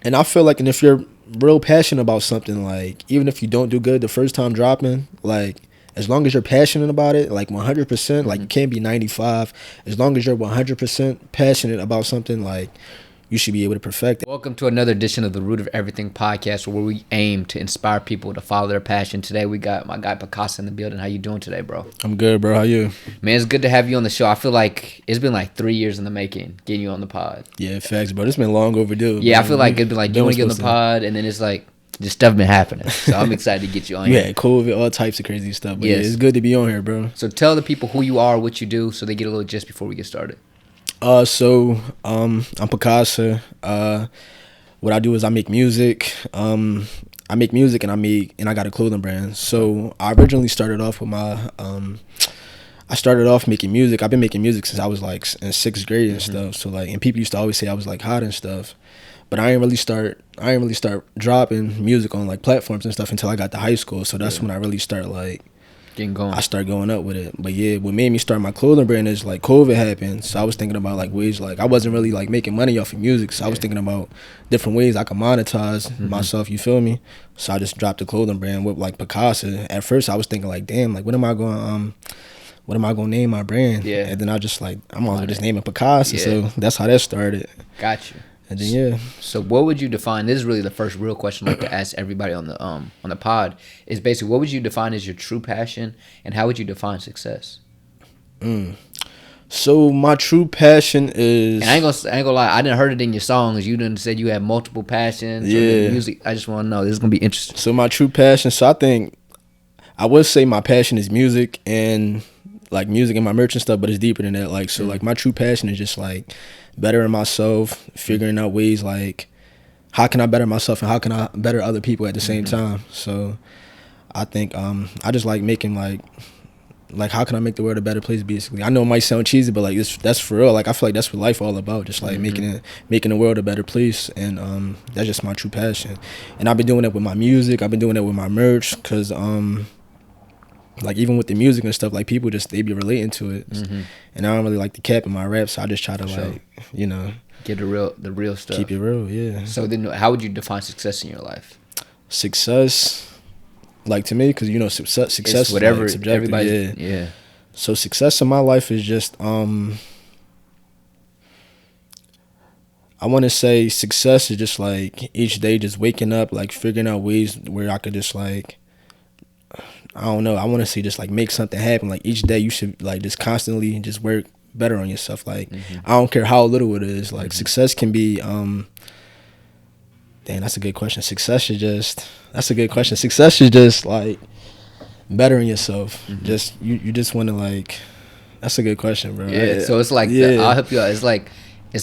And I feel like, and if you're real passionate about something, like even if you don't do good the first time dropping, like as long as you're passionate about it, like 100%, like you can't be 95. As long as you're 100% passionate about something, like you should be able to perfect it. Welcome to another edition of the Root of Everything podcast, where we aim to inspire people to follow their passion. Today we got my guy Pacassa in the building. How you doing today, bro? I'm good, bro. How you? Man, it's good to have you on the show. I feel like it's been like 3 years in the making getting you on the pod. Yeah, facts, bro. This been long overdue. Yeah, man. I feel like it's been like, you want to get on the pod, and then it's like just stuff been happening. So I'm excited to get you on You here. had COVID, all types of crazy stuff. But Yes. yeah, it's good to be on here, bro. So tell the people who you are, what you do, so they get a little gist before we get started. I'm Pacassa. What I do is I make music. I make music and I got a clothing brand. So I originally started off with I started off making music. I've been making music since I was like in 6th grade and stuff. So like, and people used to always say I was like hot and stuff. But I didn't really start dropping music on like platforms and stuff until I got to high school. So that's when I really started like Getting going. I started going up with it. But yeah, what made me start my clothing brand is like COVID happened. So I was thinking about like ways, like I wasn't really like making money off of music. So I was thinking about different ways I could monetize myself, you feel me? So I just dropped the clothing brand with like Pacassa. At first I was thinking like, damn, like what am I going to name my brand? Yeah. And then I just like, I'm gonna just name it Pacassa. Yeah. So that's how that started. Got you. And then yeah. So what would you define? This is really the first real question I'd like to ask everybody on the pod. Is basically, what would you define as your true passion, and how would you define success? So my true passion is, And I ain't gonna lie, I didn't heard it in your songs. You didn't said you had multiple passions. or Yeah. music. I just want to know. This is gonna be interesting. so my true passion. So I think I would say my passion is music and like music and my merch and stuff, but it's deeper than that. Like, so like my true passion is just like bettering myself, figuring out ways like how can I better myself and how can I better other people at the same time. So I think I just like making like how can I make the world a better place, basically. I know it might sound cheesy, but like that's for real. Like I feel like that's what life all about, just like making the world a better place. And that's just my true passion. And I've been doing that with my music, I've been doing that with my merch, because like even with the music and stuff, like people just they be relating to it. And I don't really like the cap in my rap, so I just try to like, you know, Get the real stuff. keep it real. Yeah. So then, how would you define success in your life? Success, like to me, because you know success It's is whatever like subjective. everybody. Yeah. So success in my life is just I want to say success is just like each day just waking up, like figuring out ways where I could just like, I don't know, I want to say just like make something happen. Like each day you should like just constantly just work better on yourself. Like I don't care how little it is. Like success can be damn, that's a good question. Success is just like bettering yourself. Just you just want to like, that's a good question, bro. Yeah. So it's like I'll help you out. It's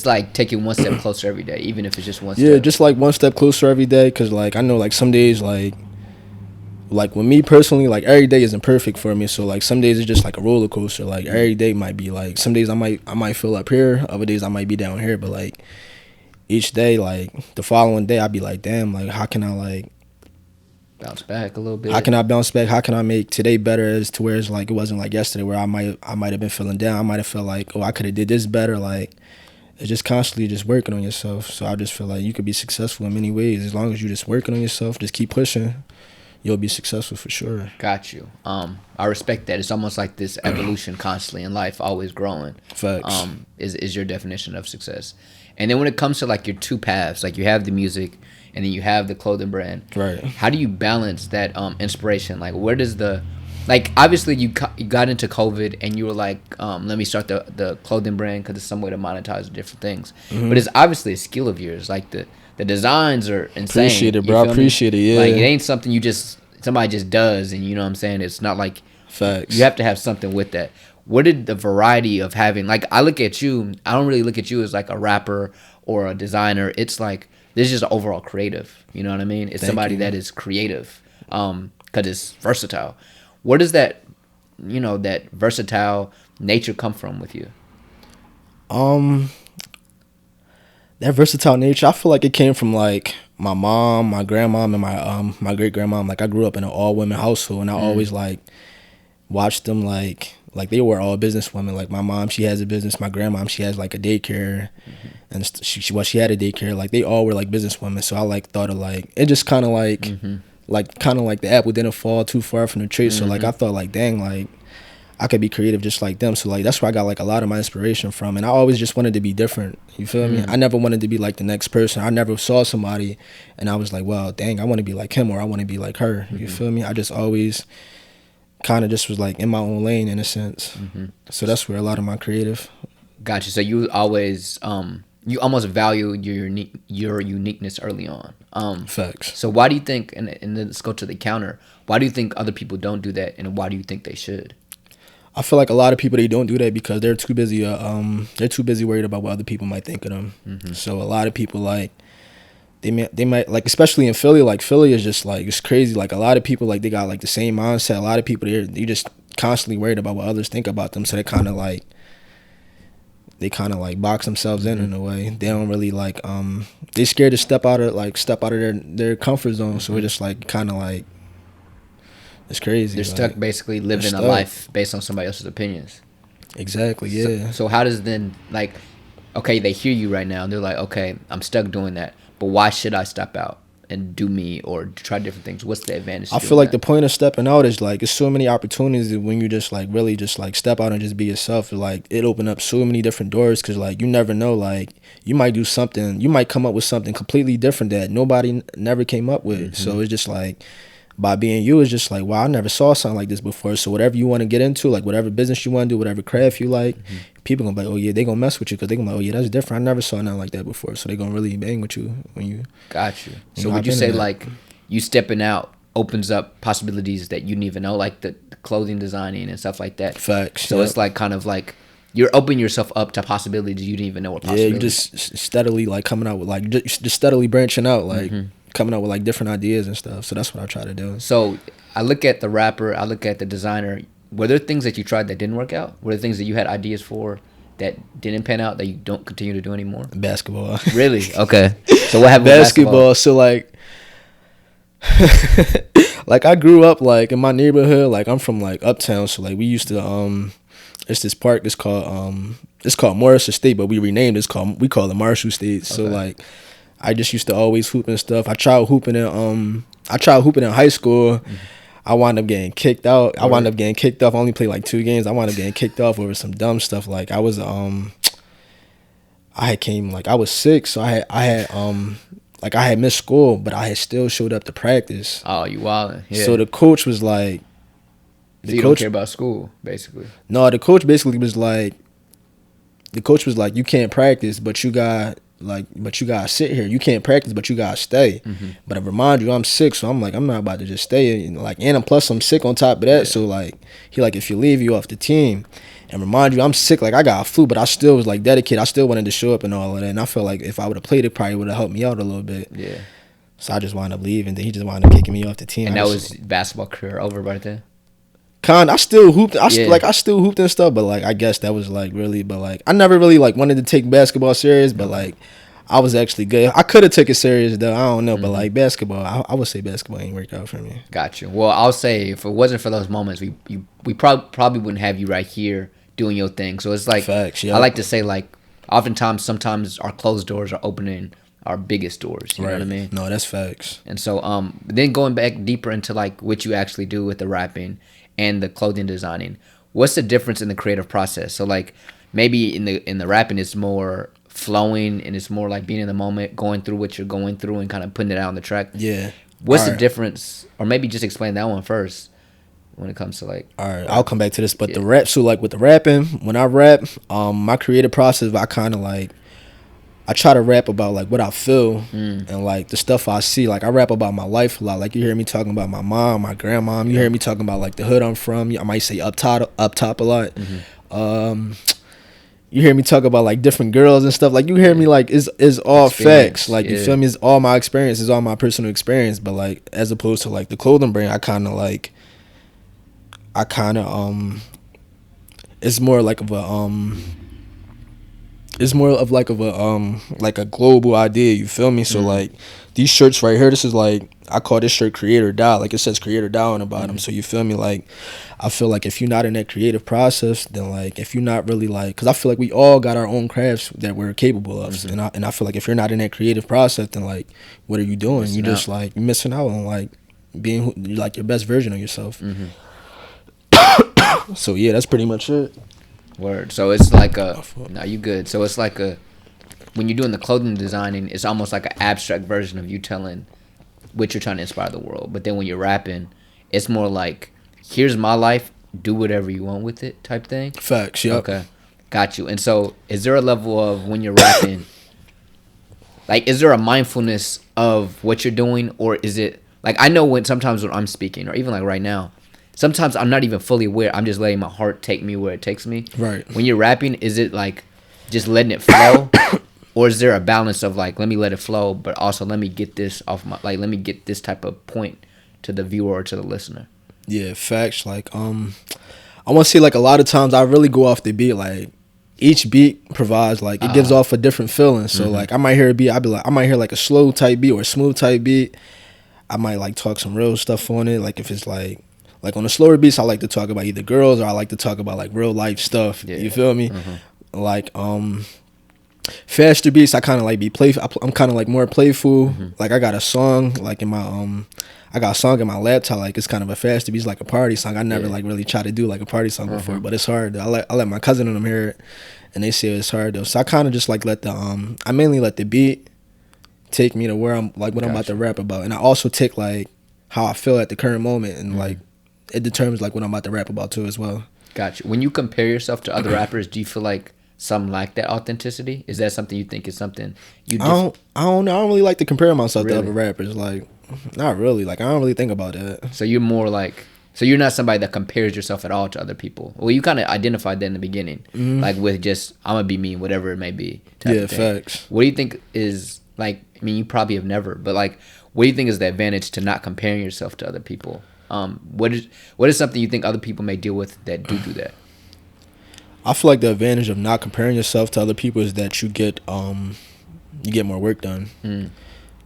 like taking one step closer every day, even if it's just one step. Yeah, just like one step closer every day. Cause like I know like some days like with me personally, like every day isn't perfect for me. So like some days it's just like a roller coaster. Like every day might be like, some days I might feel up here, other days I might be down here. But like each day, like the following day, I'd be like, damn, like how can I like Bounce back a little bit. how can I bounce back? How can I make today better, as to where it's like it wasn't like yesterday where I might have been feeling down. I might have felt like, oh, I could have did this better. Like it's just constantly just working on yourself. So I just feel like you could be successful in many ways as long as you just working on yourself, just keep pushing. You'll be successful for sure. Got you. I respect that. It's almost like this evolution constantly in life, always growing. Facts. Is your definition of success. And then when it comes to like your two paths, like you have the music and then you have the clothing brand. Right. How do you balance that inspiration? Like where does like obviously you got into COVID and you were like, let me start the clothing brand because it's some way to monetize different things. But it's obviously a skill of yours. Like the designs are insane. Appreciate it, bro. I appreciate it, yeah. Like it ain't something somebody just does, and you know what I'm saying? It's not like Facts. you have to have something with that. What did the variety of having, like I look at you, I don't really look at you as like a rapper or a designer. It's like, this is just overall creative. You know what I mean? It's Thank somebody you. that is creative because it's versatile. Where does that, that versatile nature come from with you? That versatile nature, I feel like it came from like my mom, my grandmom, and my great grandmom. Like I grew up in an all women household, and I always like watched them like like they were all businesswomen. Like my mom, she has a business. My grandma, she has like a daycare, and she had a daycare. Like they all were like businesswomen. So I like thought of like it just kind of like kind of like the apple didn't fall too far from the tree. So like I thought like dang, like I could be creative just like them. So like that's where I got like a lot of my inspiration from. And I always just wanted to be different. You feel me? I never wanted to be like the next person. I never saw somebody and I was like, well, dang, I want to be like him or I want to be like her. You feel me? I just always kind of just was like in my own lane in a sense. So that's where a lot of my creative. Gotcha. So you always you almost value your uniqueness early on. Facts. So why do you think, and then let's go to the counter, why do you think other people don't do that, and why do you think they should? I feel like a lot of people, they don't do that because they're too busy worried about what other people might think of them. So a lot of people like they might like, especially in Philly, like Philly is just like, it's crazy. Like a lot of people, like they got like the same mindset. A lot of people, they just constantly worried about what others think about them. So they kind of like box themselves in a way. They don't really like they scared to step out of their comfort zone. So it's just like kind of like, it's crazy. They're stuck basically living a life based on somebody else's opinions. Exactly, yeah. So how does then, like, okay, they hear you right now. They're like, okay, I'm stuck doing that. But why should I step out and do me or try different things? What's the advantage? I feel like the point of stepping out is like, it's so many opportunities when you just like really just like step out and just be yourself. Like it opened up so many different doors because like you never know, like you might do something, you might come up with something completely different that nobody never came up with. So it's just like, by being you, is just like, wow, I never saw something like this before. So whatever you want to get into, like whatever business you want to do, whatever craft you like, people gonna be like, oh yeah, they gonna mess with you because they gonna be like, oh yeah, that's different. I never saw nothing like that before. So they gonna really bang with you when you. Got you. So would you say like you stepping out opens up possibilities that you didn't even know, like the clothing designing and stuff like that? Facts. So it's like kind of like you're opening yourself up to possibilities you didn't even know were possibilities. Yeah, you just steadily like coming out with like just steadily branching out like. Coming up with like different ideas and stuff. So that's what I try to do. So I look at the rapper, I look at the designer. Were there things that you tried that didn't work out? Were there things that you had ideas for that didn't pan out that you don't continue to do anymore? Basketball. Really? Okay. So what happened basketball, with basketball? So like like I grew up like in my neighborhood, like I'm from like uptown, so like we used to it's this park, it's called Morris Estate, but we renamed it, we call it Marshall Estate. So like I just used to always hoop and stuff. I tried hooping in high school. I wound up getting kicked out. I wound up getting kicked off. I only played like 2 games. I wound up getting kicked off over some dumb stuff. Like I was I was sick, so I had missed school, but I had still showed up to practice. Oh, you wildin'. Yeah. So the coach was like, you don't care about school, basically. No, the coach basically was like, you can't practice, but you gotta sit here. You can't practice, but you gotta stay. But I remind you, I'm sick, so I'm like, I'm not about to just stay. And plus I'm sick on top of that. Yeah. So like, he like, if you leave, you off the team. And remind you, I'm sick. Like I got a flu, but I still was like dedicated. I still wanted to show up and all of that. And I felt like if I would have played, it probably would have helped me out a little bit. Yeah. So I just wound up leaving. Then he just wound up kicking me off the team. And that was basketball career over right there. I still hooped. I still hooped and stuff, but like I guess that was like really, but like I never really like wanted to take basketball serious, but like I was actually good. I could have took it serious though. I don't know, but like basketball, I would say basketball ain't worked out for me. Gotcha. Well, I'll say if it wasn't for those moments, we probably wouldn't have you right here doing your thing. So it's like facts, yeah. I like to say like sometimes our closed doors are opening our biggest doors. You know what I mean? No, that's facts. And so then going back deeper into like what you actually do with the rapping and the clothing designing, what's the difference in the creative process? So like maybe in the rapping it's more flowing and it's more like being in the moment, going through what you're going through and kind of putting it out on the track. Yeah. What's the difference? Or maybe just explain that one first when it comes to like. All right, I'll come back to this, but the rap. So like with the rapping, when I rap, my creative process, I kind of like, I try to rap about like what I feel and like the stuff I see. Like I rap about my life a lot. Like you hear me talking about my mom, my grandma. You hear me talking about like the hood I'm from. I might say up top a lot. You hear me talk about like different girls and stuff. Like you hear me like is all facts. Like you feel me? It's all my experience. It's all my personal experience. But like as opposed to like the clothing brand, it's more like of a like a global idea, you feel me? So like these shirts right here, this is like, I call this shirt create or die. Like, it says create or die on the bottom. So you feel me? Like, I feel like if you're not in that creative process, then like, if you're not really like, because I feel like we all got our own crafts that we're capable of. And I feel like if you're not in that creative process, then like, what are you doing? You just like, you're missing out on like being like your best version of yourself. So yeah, that's pretty much it. Word. So it's like you good. So it's like when you're doing the clothing designing, it's almost like an abstract version of you telling what you're trying to inspire the world. But then when you're rapping, it's more like, here's my life, do whatever you want with it type thing. Facts, yep. Okay, got you. And so is there a level of when you're rapping, like, is there a mindfulness of what you're doing? Or is it, like, I know when sometimes when I'm speaking, or even like right now, sometimes I'm not even fully aware. I'm just letting my heart take me where it takes me. Right. When you're rapping, is it like just letting it flow? Or is there a balance of like, let me let it flow, but also let me get this off my, like, let me get this type of point to the viewer or to the listener? Yeah, facts. Like, I want to say, like, a lot of times I really go off the beat. Like, each beat provides, like, it gives off a different feeling. So, like, I might hear a beat, I might hear like a slow type beat or a smooth type beat. I might like talk some real stuff on it. Like, if it's like on the slower beats, I like to talk about either girls or I like to talk about like real life stuff. Yeah. You feel me? Like, faster beats, I kind of like be playful. I'm kind of like more playful. Like, I got a song like in my I got a song in my laptop. Like, it's kind of a faster beat, it's like a party song. I never like really tried to do like a party song before, but it's hard. I let my cousin and them hear it, and they say it's hard though. So I kind of just like let the I mainly let the beat take me to where I'm like what I'm about to rap about, and I also take like how I feel at the current moment, and like it determines like what I'm about to rap about too as well. Gotcha. When you compare yourself to other rappers, do you feel like some lack that authenticity? Is that something you think is something you? I don't know. I don't really like to compare myself to other rappers. Like, not really. Like, I don't really think about that. So you're more like, so you're not somebody that compares yourself at all to other people. Well, you kind of identified that in the beginning, like with just I'm gonna be me, whatever it may be. Yeah, facts. What do you think is like? I mean, you probably have never, but like, what do you think is the advantage to not comparing yourself to other people? What is something you think other people may deal with that do that? I feel like the advantage of not comparing yourself to other people is that you get more work done.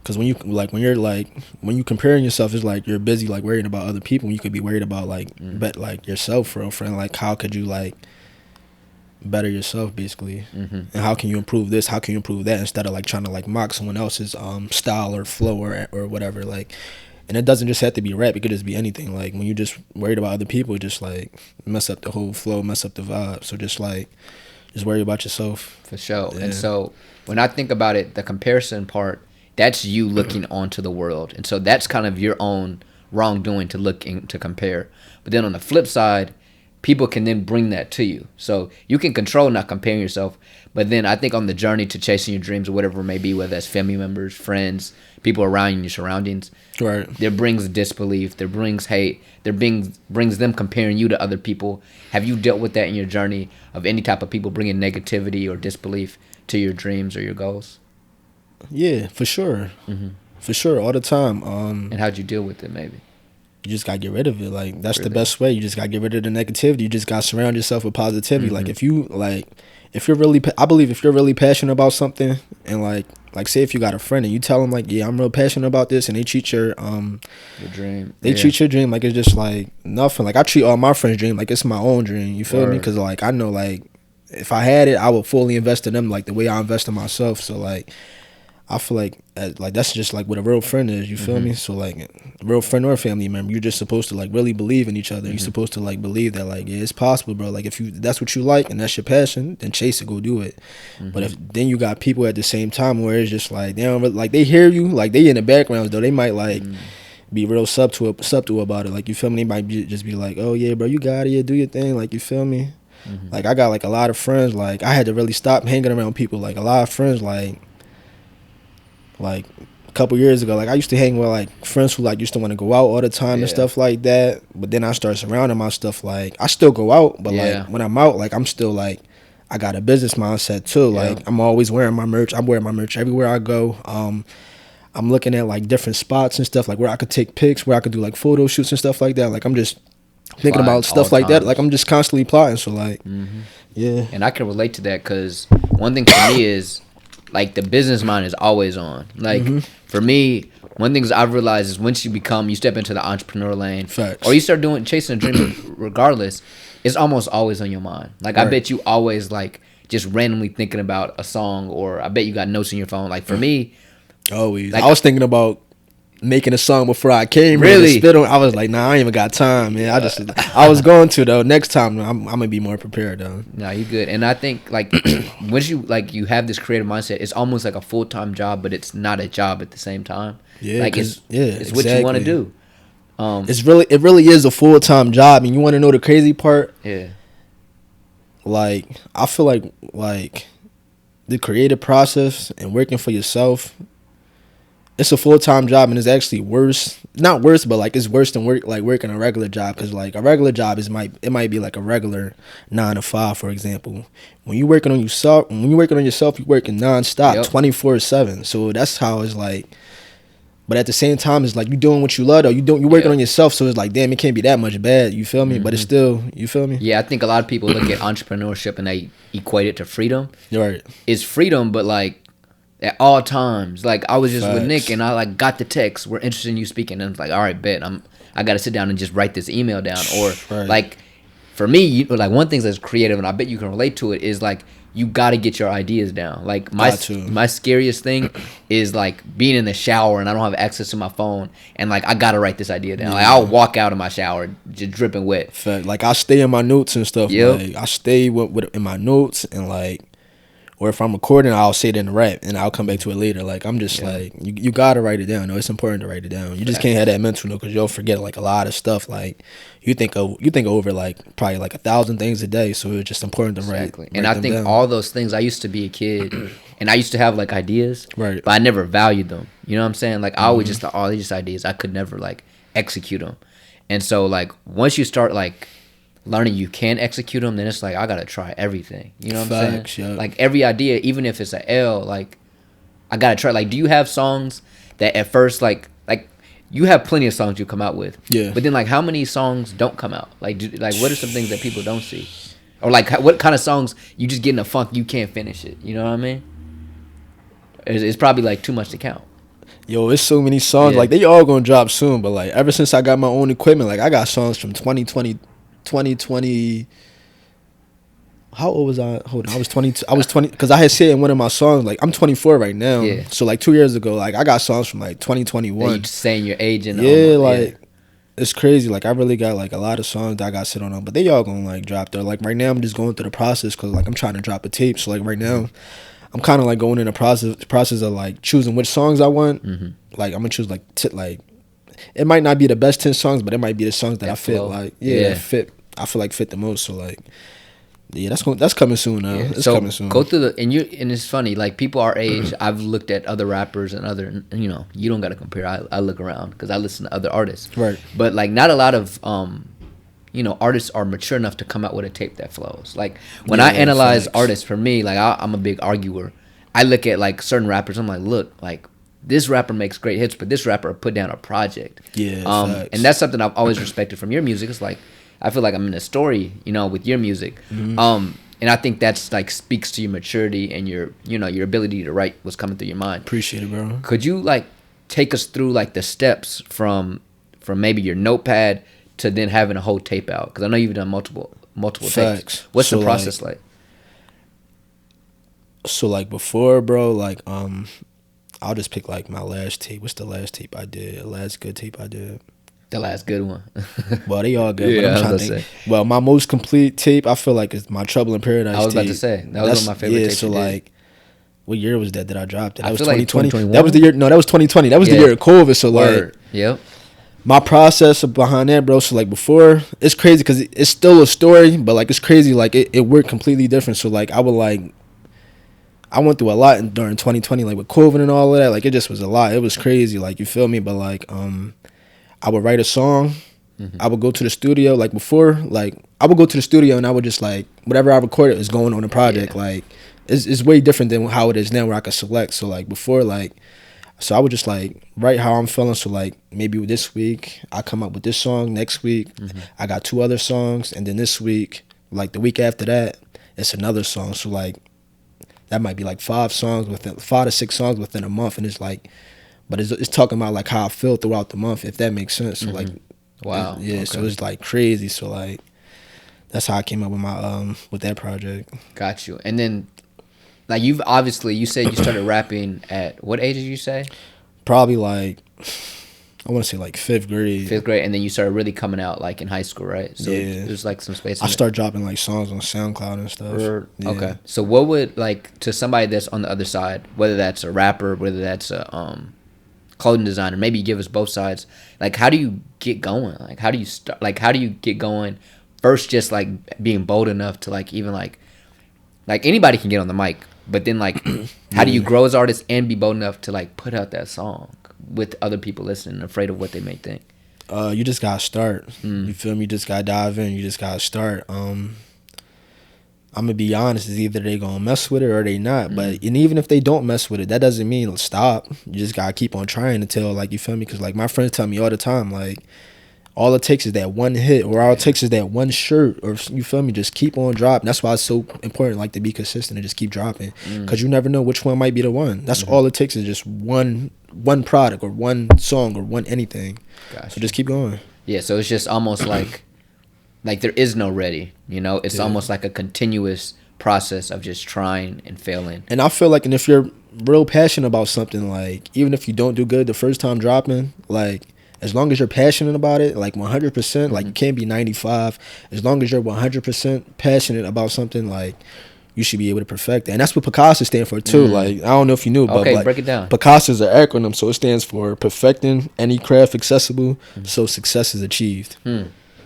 Because when you're comparing yourself, it's like you're busy like worrying about other people. And you could be worried about like yourself, for a friend. Like, how could you like better yourself basically, and how can you improve this? How can you improve that? Instead of like trying to like mock someone else's style or flow or whatever. Like. And it doesn't just have to be rap. It could just be anything. Like, when you're just worried about other people, just, like, mess up the whole flow, mess up the vibe. So, just worry about yourself. For sure. Yeah. And so, when I think about it, the comparison part, that's you looking onto the world. And so, that's kind of your own wrongdoing to compare. But then on the flip side, people can then bring that to you. So, you can control not comparing yourself. But then I think on the journey to chasing your dreams or whatever it may be, whether that's family members, friends, people around you in your surroundings, right, there brings disbelief, there brings hate, brings them comparing you to other people. Have you dealt with that in your journey of any type of people bringing negativity or disbelief to your dreams or your goals? Yeah, for sure. For sure, all the time. And how'd you deal with it, maybe? You just gotta get rid of it. Like, that's the best way. You just gotta get rid of the negativity. You just gotta surround yourself with positivity. Like, if you're really, I believe if you're really passionate about something, and like say if you got a friend and you tell them like, yeah, I'm real passionate about this, and they treat your dream, treat your dream like it's just like nothing. Like, I treat all my friends' dream like it's my own dream. You feel me? Because like I know like if I had it, I would fully invest in them like the way I invest in myself. So like, I feel like that's just like what a real friend is. You feel me? So like, a real friend or a family member, you're just supposed to like really believe in each other. You're supposed to like believe that like, yeah, it's possible, bro. Like, if that's what you like and that's your passion, then chase it, go do it. But if then you got people at the same time where it's just like they don't really, like, they hear you, like they in the background though, they might like be real subtle about it. Like, you feel me? They might just be like, oh yeah, bro, you got it, yeah, do your thing. Like, you feel me? Like, I got like a lot of friends. Like, I had to really stop hanging around people. Like, a lot of friends like a couple years ago, like I used to hang with like friends who like used to want to go out all the time and stuff like that. But then I started surrounding myself, like I still go out, but like when I'm out, like I'm still like I got a business mindset too. Like, I'm always wearing my merch. I'm wearing my merch everywhere I go. I'm looking at like different spots and stuff, like where I could take pics, where I could do like photo shoots and stuff like that. Like, I'm just thinking about stuff like that. Like, I'm just constantly plotting. So like, yeah. And I can relate to that because one thing for me is, like the business mind is always on. Like for me, one thing I've realized is once you step into the entrepreneur lane, Facts. or you start chasing a dream, regardless, it's almost always on your mind. Like I bet you always like just randomly thinking about a song, or I bet you got notes in your phone. Like for me, always. Like, I was thinking about making a song before I came. Really? I was like, nah, I ain't even got time, man. I was going to though. Next time, I'm gonna be more prepared though. No, you good. And I think like once you have this creative mindset, it's almost like a full-time job, but it's not a job at the same time. Yeah, like it's exactly. what you want to do. It really is a full-time job, and you want to know the crazy part? Yeah. Like I feel like the creative process and working for yourself, it's a full-time job, and it's actually worse. Not worse, but like it's worse than working a regular job, because like a regular job it might be like a regular 9 to 5, for example. When you're working on yourself, you're working nonstop, 24/7. So that's how it's like. But at the same time, it's like you doing what you love though. You're working on yourself, so it's like, damn, it can't be that much bad. You feel me? But it's still, you feel me? Yeah, I think a lot of people look at entrepreneurship and they equate it to freedom. Right. It's freedom, but like at all times. Like I was just with Facts. Nick, and I like got the text, we're interested in you speaking, and it's like, all right, bet I got to sit down and just write this email down. Or like for me, like one thing that's creative, and I bet you can relate to it, is like you got to get your ideas down. Like my scariest thing is like being in the shower and I don't have access to my phone, and like I got to write this idea down. Like I'll walk out of my shower just dripping wet. Fact. Like I stay in my notes and stuff. Yep. Like I stay with in my notes, and like, or if I'm recording, I'll say it in the rap and I'll come back to it later. Like I'm just like, you gotta write it down. No, it's important to write it down. You just can't have that mental note, because you'll forget like a lot of stuff. Like you think over like probably like 1,000 things a day. So it's just important to write. And I think all those things, I used to be a kid and I used to have like ideas, right? But I never valued them. You know what I'm saying? Like I always just thought, oh, they're just ideas. I could never like execute them. And so like once you start like learning you can execute them, then it's like I gotta try everything. You know what I'm saying? Yeah. Like every idea, even if it's an L, like I gotta try. Like, do you have songs that at first like you have plenty of songs you come out with, but then like how many songs don't come out? Like what are some things that people don't see, or like what kind of songs you just get in a funk you can't finish it? You know what I mean? It's probably like too much to count. Yo, it's so many songs. Like they all gonna drop soon, but like ever since I got my own equipment, like I got songs from 2020. How old was I? Hold on, I was 22. I was 20 because I had said in one of my songs, like I'm 24 right now. Yeah. So like 2 years ago, like I got songs from like 2021. You just saying your age and it's crazy. Like I really got like a lot of songs that I got sit on, but they all gonna like drop there. Like right now, I'm just going through the process because like I'm trying to drop a tape. So like right now, I'm kind of like going in the process of like choosing which songs I want. Like I'm gonna choose like it might not be the best 10 songs, but it might be the songs that I feel like fit. I feel like fit the most. So like. Yeah, that's coming soon now. It's coming soon. Go through and it's funny, like people our age, I've looked at other rappers and other, you know, you don't got to compare. I look around because I listen to other artists. Right. But like not a lot of you know, artists are mature enough to come out with a tape that flows. Like when I analyze artists, for me, like I'm a big arguer. I look at like certain rappers, I'm like, look, like this rapper makes great hits, but this rapper put down a project. Yeah. And that's something I've always respected from your music. It's like I feel like I'm in a story, you know, with your music. And I think that's like speaks to your maturity and your, you know, your ability to write what's coming through your mind. Appreciate it, bro. Could you like take us through like the steps from maybe your notepad to then having a whole tape out? Because I know you've done multiple tapes. What's the process like? So like before, bro, like I'll just pick like my last tape. What's the last tape I did? Last good tape I did. The last good one. Well, they all good. Yeah, but I'm trying to think. Well, my most complete tape, I feel like, is my Trouble in Paradise tape. I was about to say. That was one of my favorite tapes. So, like, what year was that I dropped it? That was 2020. That was the year. No, that was 2020. That was the year of COVID. So, like, my process behind that, bro. So, like, before, it's crazy because it's still a story, but, like, it's crazy. Like, it worked completely different. So, like, I went through a lot during 2020, like, with COVID and all of that. Like, it just was a lot. It was crazy. Like, you feel me? But, like, I would write a song. I would go to the studio. Like before, like I would go to the studio and I would just like whatever I recorded is going on the project. Like it's way different than how it is now, where I could select. So like before, like so I would just like write how I'm feeling. So like maybe this week I come up with this song. Next week I got 2 other songs, and then this week, like the week after that, it's another song. So like that might be like 5 to 6 songs within a month, and it's like, but it's talking about like how I feel throughout the month, if that makes sense. So like, Wow. yeah. Okay. So it's like crazy. So like, that's how I came up with my with that project. Got you. And then, like, you said you started rapping at what age did you say? Probably like, I want to say like 5th grade. 5th grade, and then you started really coming out like in high school, right? So Yeah. there's like some space. I start dropping like songs on SoundCloud and stuff. Yeah. Okay. So what would, like, to somebody that's on the other side, whether that's a rapper, whether that's a clothing designer, maybe you give us both sides. Like, how do you get going? Like, how do you start? Like, how do you get going? First, just like being bold enough to like even like anybody can get on the mic, but then like, how do you grow as artists and be bold enough to like put out that song with other people listening, afraid of what they may think? You just gotta start. You feel me? You just gotta dive in. You just gotta start. I'm gonna be honest. It's either they gonna mess with it or they not. But and even if they don't mess with it, that doesn't mean stop. You just gotta keep on trying until, like, you feel me? Because like my friends tell me all the time, like, all it takes is that one hit, or all it takes is that one shirt, or, you feel me? Just keep on dropping. That's why it's so important, like, to be consistent and just keep dropping, because you never know which one might be the one. That's all it takes is just one product or one song or one anything. Gotcha. So just keep going. Yeah. So it's just almost like there is no ready. You know, it's almost like a continuous process of just trying and failing. And I feel like, and if you're real passionate about something, like, even if you don't do good the first time dropping, like, as long as you're passionate about it, like 100%, like, you can't be 95. As long as you're 100% passionate about something, like, you should be able to perfect it. And that's what Pacassa stands for too. Like, I don't know if you knew, but Okay, like, break it down. Pacassa is an acronym, so it stands for perfecting any craft accessible, so success is achieved.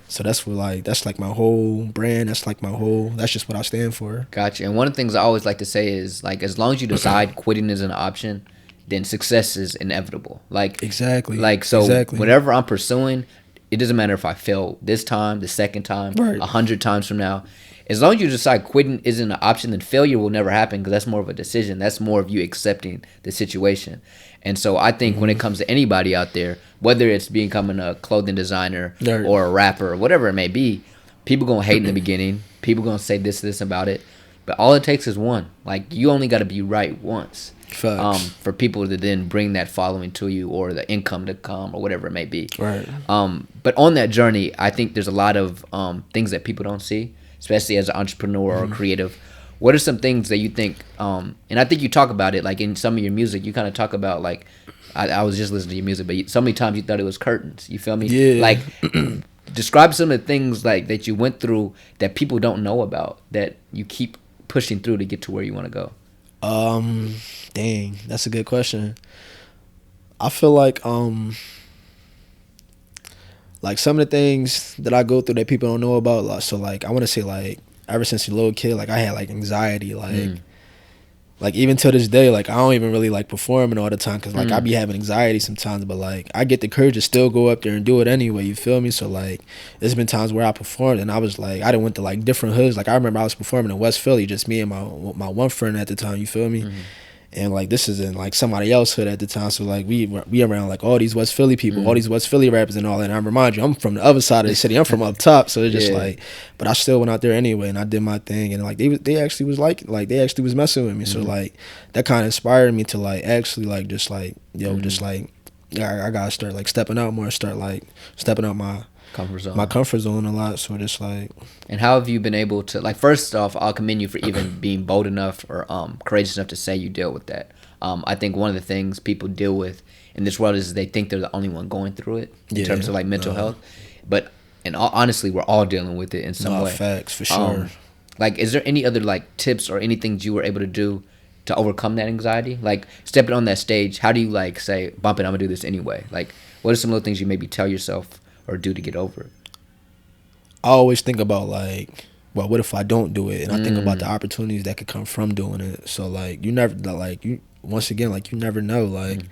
So that's what, like, that's like my whole brand. That's like that's just what I stand for. Gotcha. And one of the things I always like to say is, like, as long as you decide quitting is an option, then success is inevitable. Like, Exactly. Like, so whatever I'm pursuing, it doesn't matter if I fail this time, the second time, Right. 100 times from now. As long as you decide quitting isn't an option, then failure will never happen, because that's more of a decision. That's more of you accepting the situation. And so I think when it comes to anybody out there, whether it's becoming a clothing designer Right. or a rapper or whatever it may be, people gonna hate in the beginning. People gonna say this about it. But all it takes is one. Like, you only got to be right once. Facts. For people to then bring that following to you, or the income to come, or whatever it may be. Right. But on that journey, I think there's a lot of things that people don't see, especially as an entrepreneur or creative. What are some things that you think, and I think you talk about it, like, in some of your music, you kind of talk about, like, I was just listening to your music, but so many times you thought it was curtains. You feel me? Yeah. Like, describe some of the things, like, that you went through that people don't know about, that you keep pushing through to get to where you want to go. Dang, that's a good question. I feel like some of the things that I go through that people don't know about, like, so, like, I want to say, like, ever since a little kid, like, I had, like, anxiety, like, even to this day, like, I don't even really like performing all the time, because, like, I be having anxiety sometimes, but, like, I get the courage to still go up there and do it anyway, you feel me? So, like, there's been times where I performed and I was like, I done went to, like, different hoods. Like, I remember I was performing in West Philly, just me and my one friend at the time, you feel me? And, like, this is in, like, somebody else's hood at the time. So, like, we around, like, all these West Philly people, all these West Philly rappers and all that. And I remind you, I'm from the other side of the city. I'm from up top. So it's just like, but I still went out there anyway, and I did my thing. And, like, they actually was they actually was messing with me. So, like, that kind of inspired me to, like, actually, like, just, like, just, like, I gotta start, like, stepping out more, start, like, stepping out my comfort zone a lot. So just, like. And how have you been able to, like, first off, I'll commend you for even being bold enough or courageous enough to say you deal with that. I think one of the things people deal with in this world is they think they're the only one going through it in terms of, like, mental health. But, and honestly, we're all dealing with it in some way. Facts, for sure. Like, is there any other, like, tips or anything you were able to do to overcome that anxiety? Like, stepping on that stage, how do you, like, say, bump it, I'm gonna do this anyway? Like, what are some little things you maybe tell yourself or do to get over it? I always think about, like, well, what if I don't do it? And I think about the opportunities that could come from doing it. So, like, you never, like, once again, like, you never know, like,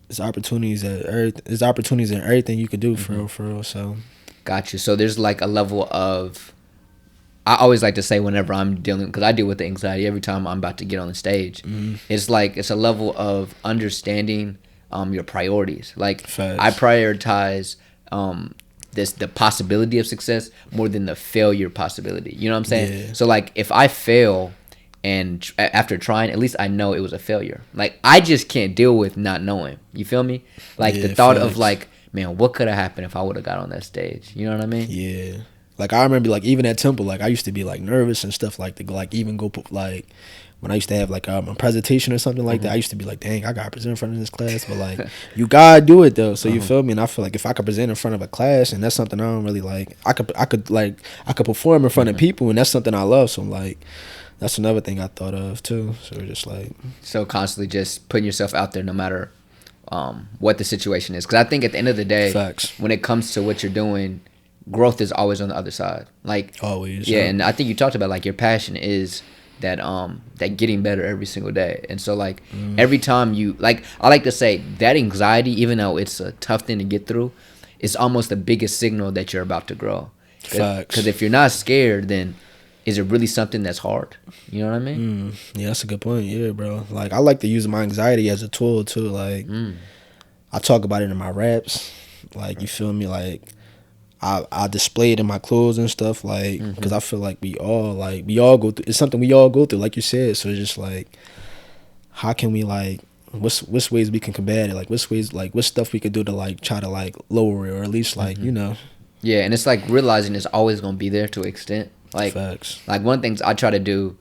there's opportunities in everything you could do, for real. So, got you. So there's, like, a level of, I always like to say whenever I'm dealing, because I deal with the anxiety every time I'm about to get on the stage, it's like, it's a level of understanding your priorities. Like, Facts. I prioritize the possibility of success more than the failure possibility. You know what I'm saying? Yeah. So, like, if I fail, and after trying, at least I know it was a failure. Like, I just can't deal with not knowing. You feel me? Like, the thought of like, man, what could have happened if I would have got on that stage? You know what I mean? Yeah. Like, I remember, like, even at Temple, like, I used to be, like, nervous and stuff, like, to, like, even go, like, when I used to have, like, a presentation or something like that, I used to be like, dang, I got to present in front of this class. But, like, you got to do it, though. So, you feel me? And I feel like if I could present in front of a class, and that's something I don't really, like, I could perform in front of people, and that's something I love. So, like, that's another thing I thought of, too. So, just, like. So, constantly just putting yourself out there no matter what the situation is. Because I think at the end of the day, Facts. When it comes to what you're doing, growth is always on the other side. Like, always. Yeah, and I think you talked about, like, your passion is that that getting better every single day. And so, like, every time you, like, I like to say that anxiety, even though it's a tough thing to get through, it's almost the biggest signal that you're about to grow. Facts. Because if you're not scared, then is it really something that's hard? You know what I mean? Yeah, that's a good point. Yeah, bro. Like, I like to use my anxiety as a tool too. Like, I talk about it in my raps. Like, you feel me? Like, I display it in my clothes and stuff, like, because I feel like we all go through. It's something we all go through, like you said. So it's just like, how can we, like, what's ways we can combat it? Like, what's ways, like, what stuff we could do to, like, try to, like, lower it, or at least, like, you know. Yeah, and it's like realizing it's always gonna be there to an extent. Like, Facts. Like, one of the things I try to do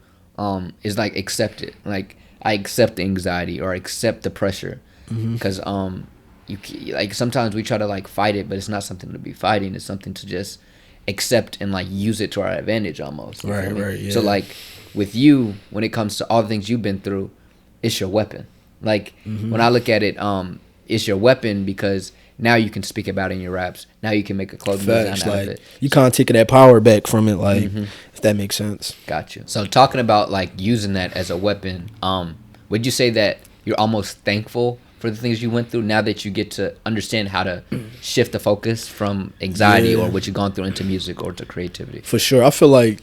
is, like, accept it. Like, I accept the anxiety or accept the pressure, because like, sometimes we try to, like, fight it, but it's not something to be fighting. It's something to just accept and, like, use it to our advantage almost. Right, yeah. So, like, with you, when it comes to all the things you've been through, it's your weapon. Like, when I look at it, it's your weapon because now you can speak about it in your raps. Now you can make a clothing design out of it. You can't take that power back from it, like, if that makes sense. Got you. So, talking about, like, using that as a weapon, would you say that you're almost thankful for the things you went through now that you get to understand how to shift the focus from anxiety or what you've gone through into music or to creativity? For sure. I feel like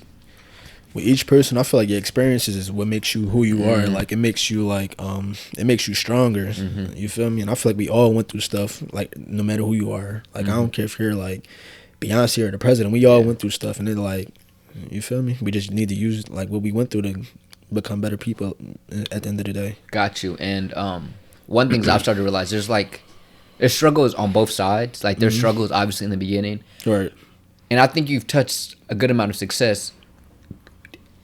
with each person, I feel like your experiences is what makes you who you are. Like, it makes you, like, it makes you stronger. You feel me? And I feel like we all went through stuff, like, no matter who you are. Like, I don't care if you're, like, Beyonce or the president. We all went through stuff, and then, like, you feel me? We just need to use, like, what we went through to become better people at the end of the day. Got you. And one thing I've started to realize, there's struggles on both sides. Like, there's struggles obviously in the beginning, Right. and I think you've touched a good amount of success.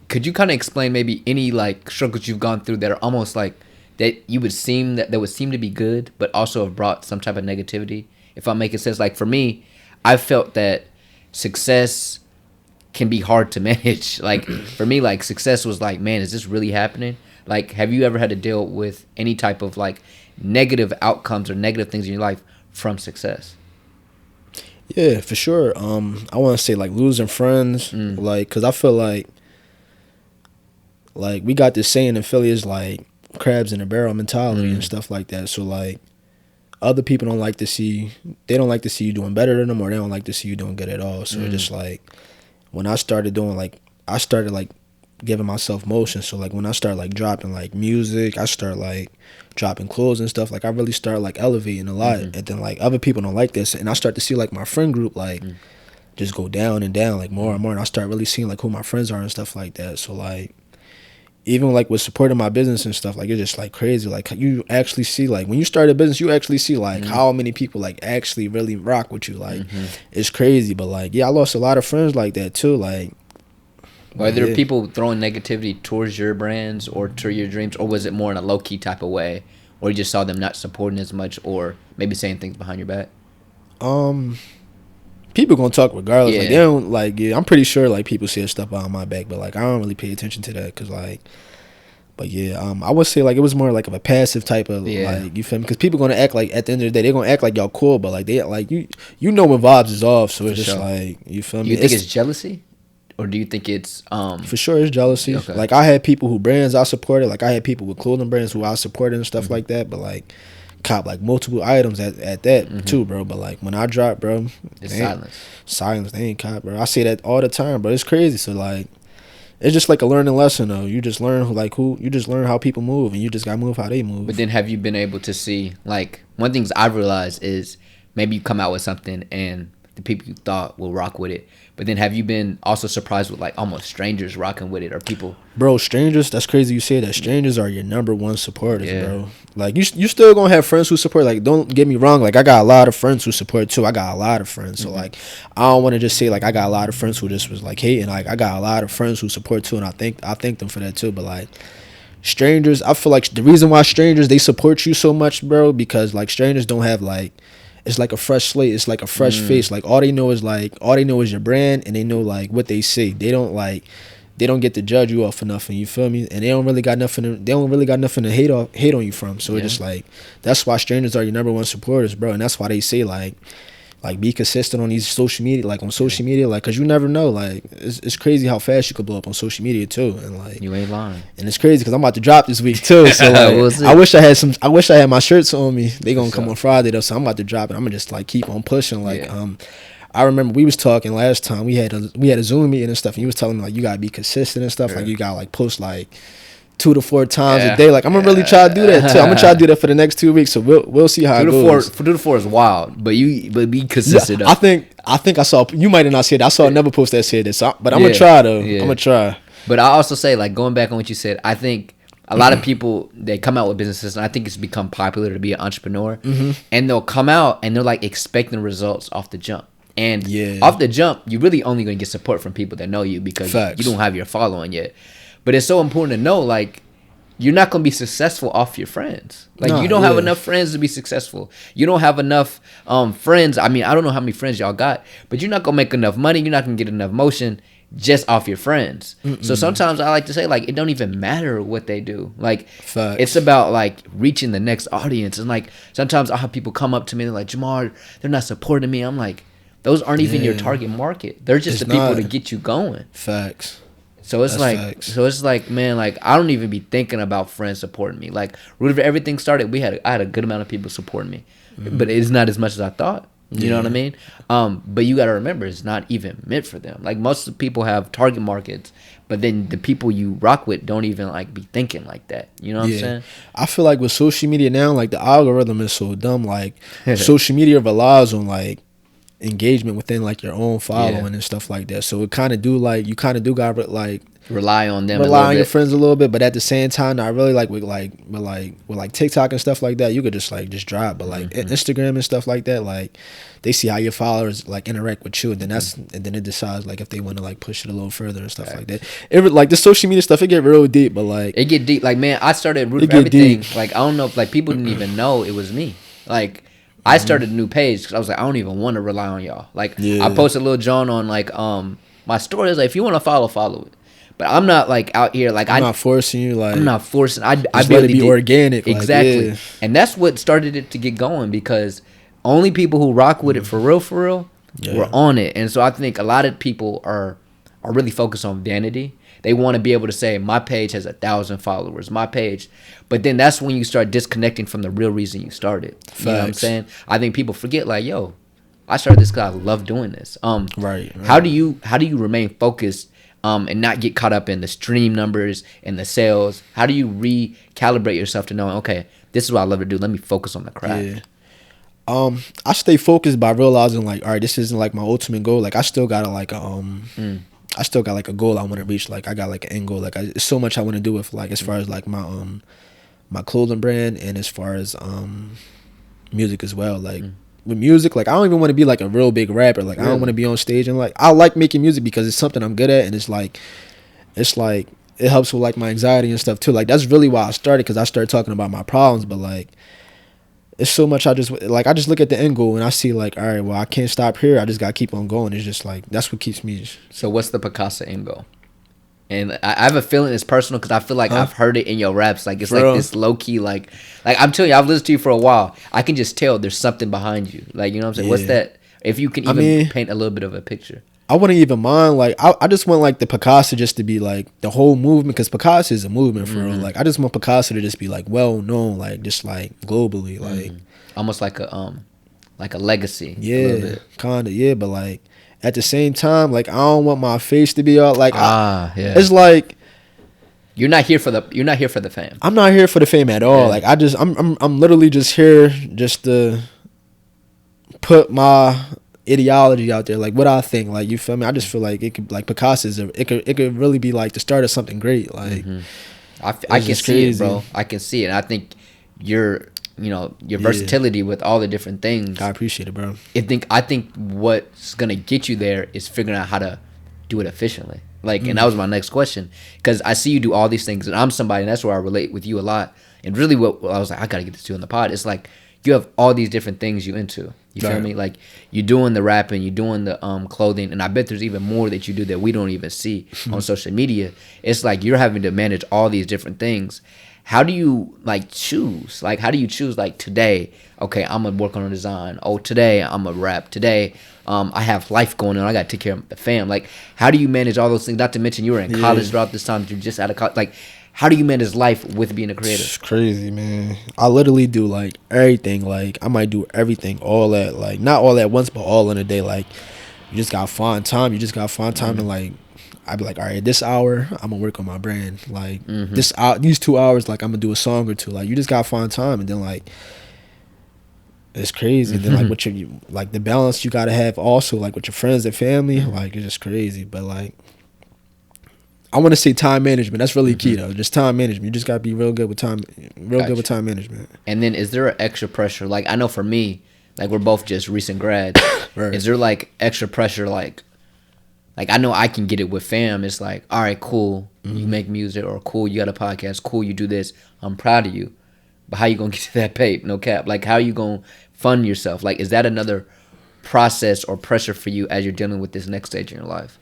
Could you kind of explain maybe any, like, struggles you've gone through that are almost like that would seem to be good, but also have brought some type of negativity? If I'm making sense, like, for me, I felt that success can be hard to manage. Like, for me, like, success was like, man, is this really happening? Like, have you ever had to deal with any type of, like, negative outcomes or negative things in your life from success? Yeah, for sure. I want to say, like, losing friends, like, because I feel like we got this saying in Philly is, like, crabs in a barrel mentality and stuff like that. So, like, other people don't like to see you doing better than them, or they don't like to see you doing good at all. So it's just like, when I started doing, like, giving myself motion. So, like, when I start, like, dropping, like, music, I start, like, dropping clothes and stuff, like, I really start, like, elevating a lot. And then, like, other people don't like this, and I start to see, like, my friend group, like, just go down and down, like, more and more, and I start really seeing, like, who my friends are and stuff like that. So, like, even, like, with supporting my business and stuff, like, it's just, like, crazy. Like, you actually see, like, when you start a business, you actually see, like, how many people, like, actually really rock with you. Like, it's crazy. But, like, yeah, I lost a lot of friends like that too. Like, Were there people throwing negativity towards your brands or to your dreams, or was it more in a low-key type of way, or you just saw them not supporting as much, or maybe saying things behind your back? People gonna talk regardless. Yeah. Like, they don't, like, I'm pretty sure, like, people say stuff behind my back, but, like, I don't really pay attention to that, cause, like, but yeah, I would say, like, it was more like of a passive type of, like, you feel me? Because people gonna act like, at the end of the day, they're gonna act like y'all cool, but, like, they, like, you know when vibes is off, so it's just like, you feel me? Do you think it's jealousy? Or do you think it's for sure it's jealousy? Okay. Like, I had people who brands I supported, like, I had people with clothing brands who I supported and stuff like that, but, like, cop, like, multiple items at that too, bro. But, like, when I drop, bro, it's silence. They ain't cop, bro. I say that all the time, bro. It's crazy. So, like, it's just like a learning lesson, though. You just learn, like, you just learn how people move, and you just gotta move how they move. But then have you been able to see, like, one thing I've realized is maybe you come out with something and the people you thought will rock with it. But then have you been also surprised with like almost strangers rocking with it or people? Bro, strangers, that's crazy you say that. Strangers are your number one supporters, bro. Like, you still gonna have friends who support. Like, don't get me wrong. Like, I got a lot of friends who support, too. I got a lot of friends. So, like, I don't want to just say, like, I got a lot of friends who just was, like, hating. Like, I got a lot of friends who support, too, and I thank them for that, too. But, like, strangers, I feel like the reason why strangers, they support you so much, bro, because, like, strangers don't have, like, it's like a fresh slate. It's like a fresh face. Like, all they know is your brand, and they know, like, what they say. They don't get to judge you off for nothing. You feel me? And they don't really got nothing to hate on you from. So it's just like, that's why strangers are your number one supporters, bro. And that's why they say like be consistent on these social media, like on social media, like, cause you never know. Like, it's crazy how fast you could blow up on social media too. And like, you ain't lying. And it's crazy because I'm about to drop this week too. So like, I wish I had my shirts on me. They gonna come on Friday though, so I'm about to drop it. I'm gonna just like keep on pushing. Like, I remember we was talking last time. We had a Zoom meeting and stuff, and you was telling me like you gotta be consistent and stuff. Like, you gotta like post like 2 to 4 times a day. Like, I'm gonna really try to do that too. I'm gonna try to do that for the next 2 weeks. So we'll see how it goes. 2 to 4 is wild, but be consistent. Yeah, I think I saw, you might have not said that. I saw another post that said this, but I'm gonna try though. I'm gonna try. But I also say, like, going back on what you said, I think a lot of people, they come out with businesses, and I think it's become popular to be an entrepreneur, and they'll come out and they're like expecting results off the jump. And off the jump, you're really only going to get support from people that know you because you don't have your following yet. But it's so important to know, like, you're not going to be successful off your friends. Like, you don't have enough friends to be successful. You don't have enough friends. I mean, I don't know how many friends y'all got, but you're not going to make enough money. You're not going to get enough motion just off your friends. So sometimes I like to say, like, it don't even matter what they do. Like, it's about like reaching the next audience. And like, sometimes I have people come up to me and they're like, Jamar, they're not supporting me. I'm like, those aren't even your target market. They're just the people to get you going. Facts. So it's like, man, like, I don't even be thinking about friends supporting me. Like, whenever everything started, I had a good amount of people supporting me, but it's not as much as I thought. You know what I mean? But you got to remember, it's not even meant for them. Like, most of the people have target markets, but then the people you rock with don't even like be thinking like that. You know what I'm saying? I feel like with social media now, like, the algorithm is so dumb. Like, social media relies on like engagement within like your own following and stuff like that. So it kind of do like, you kind of do got like rely on them, rely on your friends a little bit, but at the same time, I really like with TikTok and stuff like that, you could just drop. But like Instagram and stuff like that, like, they see how your followers like interact with you, and then it decides like if they want to like push it a little further and stuff like that. It like the social media stuff, it get real deep, but like it get deep. Like, man, I started rooting for everything. Deep. Like, I don't know if like people didn't even know it was me. Like, I started a new page because I was like, I don't even want to rely on y'all. Like, I posted a little John on like my story. Is like, if you want to follow it. But I'm not like out here like I'm not forcing you. Like, I'm not forcing. I barely be organic. Exactly, like, and that's what started it to get going because only people who rock with it for real were on it. And so I think a lot of people are really focused on vanity. They want to be able to say, my page has 1,000 followers, my page. But then that's when you start disconnecting from the real reason you started. You know what I'm saying? I think people forget, like, yo, I started this because I love doing this. Right. How do you remain focused and not get caught up in the stream numbers and the sales? How do you recalibrate yourself to know, okay, this is what I love to do. Let me focus on the craft. I stay focused by realizing, like, all right, this isn't like my ultimate goal. Like, I still got like I still got like a goal I want to reach. Like, I got like an end goal. Like, it's so much I want to do with like, as far as like my clothing brand, and as far as music as well. Like, with music, like, I don't even want to be like a real big rapper. Like, I don't want to be on stage, and like, I like making music because it's something I'm good at, and it's like it helps with like my anxiety and stuff too. Like, that's really why I started, because I started talking about my problems. But like, it's so much I just look at the end goal and I see like, all right, well, I can't stop here. I just gotta keep on going. It's just like, that's what keeps me. So what's the Pacassa end goal? And I have a feeling it's personal because I feel like I've heard it in your raps. Like, it's like this low key, like I'm telling you, I've listened to you for a while. I can just tell there's something behind you. Like, you know what I'm saying? What's that? If you can even paint a little bit of a picture. I wouldn't even mind. Like, I just want like the Pacassa just to be like the whole movement, because Pacassa is a movement for real. Like, I just want Pacassa to just be like well known, like just like globally, like almost like a legacy. Yeah, kind of. Yeah, but like at the same time, like, I don't want my face to be all like. It's like you're not here for the fame. I'm not here for the fame at all. Like, I'm literally just here just to put my ideology out there, like what I think, like you feel me. I just feel like it could like Pacassa it could really be like the start of something great. Like I can see it, bro. I can see it. And I think your versatility with all the different things. I appreciate it, bro. I think what's gonna get you there is figuring out how to do it efficiently. Like, and that was my next question, because I see you do all these things, and I'm somebody, and that's where I relate with you a lot. And really, what I was like, I gotta get this to in the pod. It's like you have all these different things you into. You feel me? Like you're doing the rapping, you're doing the clothing, and I bet there's even more that you do that we don't even see on social media. It's like you're having to manage all these different things. How do you like choose? Like, how do you choose? Like today, okay, I'm gonna work on a design. Oh, today I'm gonna rap. Today, I have life going on. I gotta take care of the fam. Like, how do you manage all those things? Not to mention you were in college throughout this time. You're just out of college. Like, how do you manage life with being a creator? It's crazy, man. I literally do like everything. Like I might do everything all at like not all at once, but all in a day. Like you just gotta find time. You just gotta find time to like. I'd be like, all right, this hour I'm gonna work on my brand. Like these 2 hours, like I'm gonna do a song or two. Like you just gotta find time, and then like it's crazy. And then like what you like the balance you gotta have also like with your friends and family. Like it's just crazy. But like I want to say time management. That's really key though. Just time management. You just gotta be real good with time. Good with time management. And then is there an extra pressure? Like I know for me, like we're both just recent grads. Right. Is there like extra pressure? Like I know I can get it with fam. It's like, all right, cool. You make music, or cool, you got a podcast. Cool, you do this. I'm proud of you. But how you gonna get to that pay? No cap. Like how you gonna fund yourself? Like is that another process or pressure for you as you're dealing with this next stage in your life?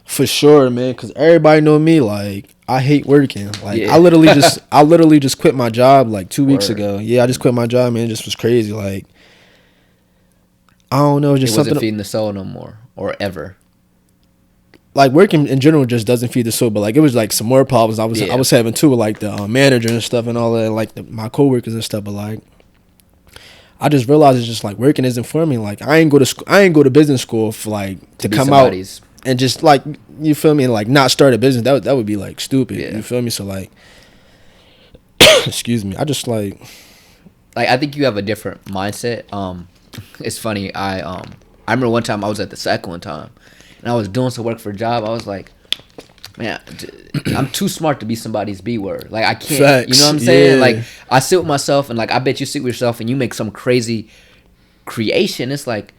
For sure, man. Because everybody know me. Like I hate working. Like I literally just quit my job like 2 weeks ago. Yeah, I just quit my job, man. It just was crazy. Like I don't know, just it something. Wasn't feeding the soul no more, or ever. Like working in general just doesn't feed the soul, but like it was like some more problems I was having too with like the manager and stuff and all that, like my coworkers and stuff. But like I just realized it's just like working isn't for me. Like I ain't go to business school for like to come out and just like you feel me and like not start a business. That would be like stupid. You feel me? So like excuse me. I just like I think you have a different mindset. It's funny. I remember one time I was at the SAC one time. And I was doing some work for a job. I was like, man, I'm too smart to be somebody's B word. Like, I can't, Facts. You know what I'm saying? Like, I sit with myself, and, like, I bet you sit with yourself, and you make some crazy creation. It's like,